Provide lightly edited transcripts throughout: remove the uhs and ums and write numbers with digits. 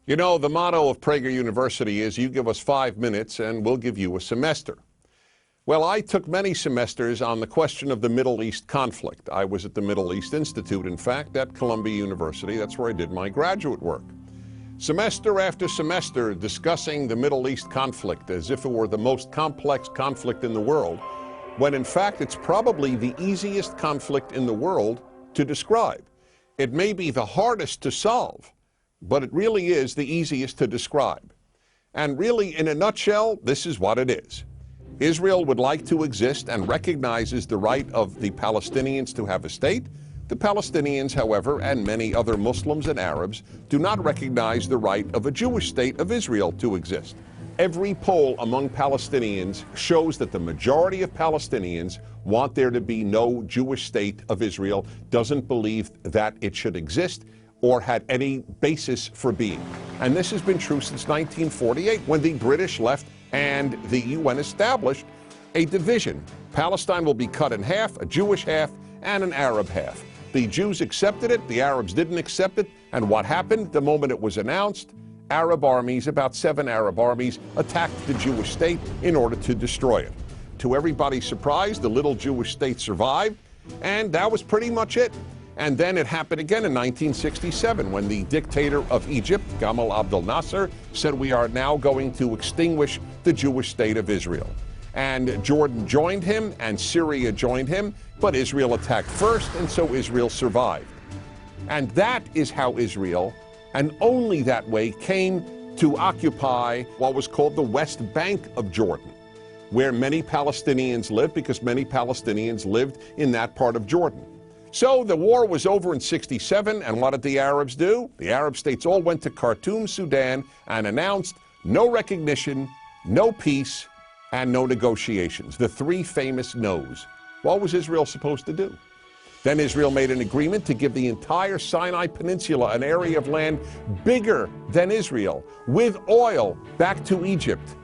You know, the motto of Prager University is you give us 5 minutes and we'll give you a semester. Well, I took many semesters on the question of the Middle East conflict. I was at the Middle East Institute, in fact, at Columbia University. That's where I did my graduate work. Semester after semester discussing the Middle East conflict as if it were the most complex conflict in the world, when in fact it's probably the easiest conflict in the world to describe. It may be the hardest to solve, but it really is the easiest to describe. And really, in a nutshell, this is what it is. Israel would like to exist and recognizes the right of the Palestinians to have a state. The Palestinians, however, and many other Muslims and Arabs, do not recognize the right of a Jewish state of Israel to exist. Every poll among Palestinians shows that the majority of Palestinians want there to be no Jewish state of Israel, doesn't believe that it should exist or had any basis for being. And this has been true since 1948, when the British left and the UN established a division. Palestine will be cut in half, a Jewish half and an Arab half. The Jews accepted it, the Arabs didn't accept it, and what happened the moment it was announced? Arab armies, about 7 Arab armies, attacked the Jewish state in order to destroy it. To everybody's surprise, the little Jewish state survived, and that was pretty much it. And then it happened again in 1967 when the dictator of Egypt, Gamal Abdel Nasser, said we are now going to extinguish the Jewish state of Israel. And Jordan joined him and Syria joined him, but Israel attacked first, and so Israel survived. And that is how Israel, and only that way, came to occupy what was called the West Bank of Jordan, where many Palestinians lived, because many Palestinians lived in that part of Jordan. So the war was over in '67, and what did the Arabs do? The Arab states all went to Khartoum, Sudan, and announced no recognition, no peace, and no negotiations. The 3 famous no's. What was Israel supposed to do? Then Israel made an agreement to give the entire Sinai Peninsula, an area of land bigger than Israel, with oil, back to Egypt,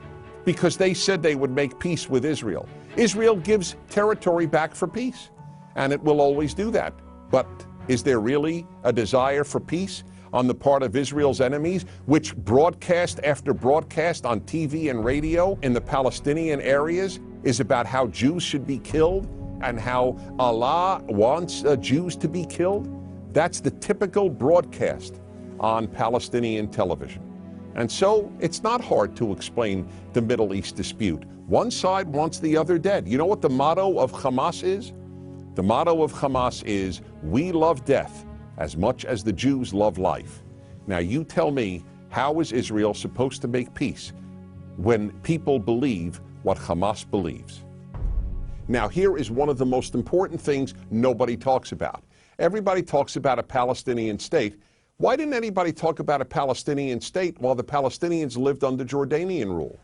because they said they would make peace with Israel. Israel gives territory back for peace, and it will always do that. But is there really a desire for peace on the part of Israel's enemies, which broadcast after broadcast on TV and radio in the Palestinian areas is about how Jews should be killed and how Allah wants Jews to be killed? That's the typical broadcast on Palestinian television. And so it's not hard to explain the Middle East dispute. One side wants the other dead. You know what the motto of Hamas is? The motto of Hamas is, we love death as much as the Jews love life. Now you tell me, how is Israel supposed to make peace when people believe what Hamas believes? Now here is one of the most important things nobody talks about. Everybody talks about a Palestinian state. Why didn't anybody talk about a Palestinian state while the Palestinians lived under Jordanian rule?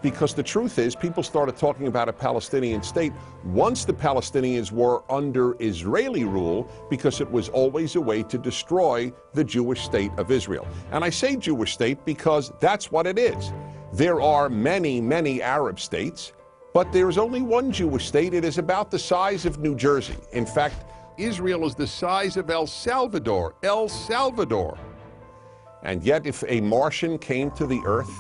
Because the truth is, people started talking about a Palestinian state once the Palestinians were under Israeli rule, because it was always a way to destroy the Jewish state of Israel. And I say Jewish state because that's what it is. There are many, many Arab states, but there's only one Jewish state. It is about the size of New Jersey. In fact, Israel is the size of El Salvador. El Salvador. And yet, if a Martian came to the earth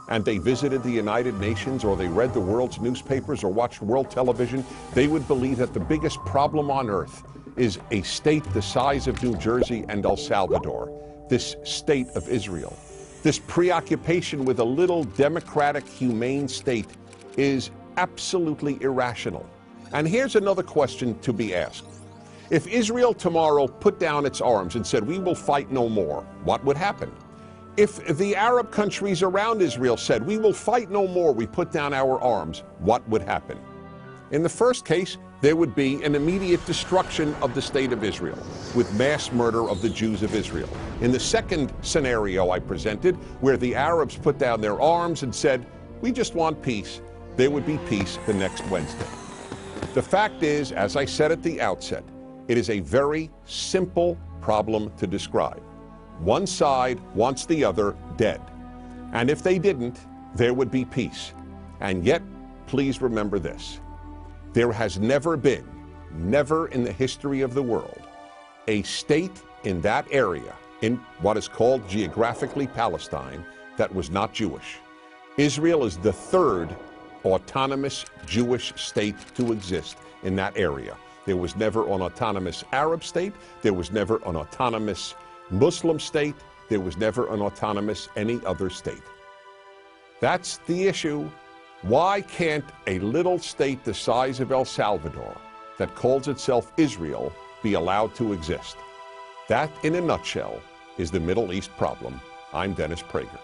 and they visited the United Nations, or they read the world's newspapers or watched world television, they would believe that the biggest problem on earth is a state the size of New Jersey and El Salvador, this state of Israel. This preoccupation with a little democratic, humane state is absolutely irrational. And here's another question to be asked. If Israel tomorrow put down its arms and said, we will fight no more, what would happen? If the Arab countries around Israel said, we will fight no more, we put down our arms, what would happen? In the first case, there would be an immediate destruction of the state of Israel, with mass murder of the Jews of Israel. In the second scenario I presented, where the Arabs put down their arms and said, we just want peace, there would be peace the next Wednesday. The fact is, as I said at the outset, it is a very simple problem to describe. One side wants the other dead. And if they didn't, there would be peace. And yet, please remember this. There has never been, never in the history of the world, a state in that area in what is called geographically Palestine that was not Jewish. Israel is the third autonomous Jewish state to exist in that area. There was never an autonomous Arab state. There was never an autonomous Muslim state. There was never an autonomous any other state. That's the issue. Why can't a little state the size of El Salvador that calls itself Israel be allowed to exist? That, in a nutshell, is the Middle East problem. I'm Dennis Prager.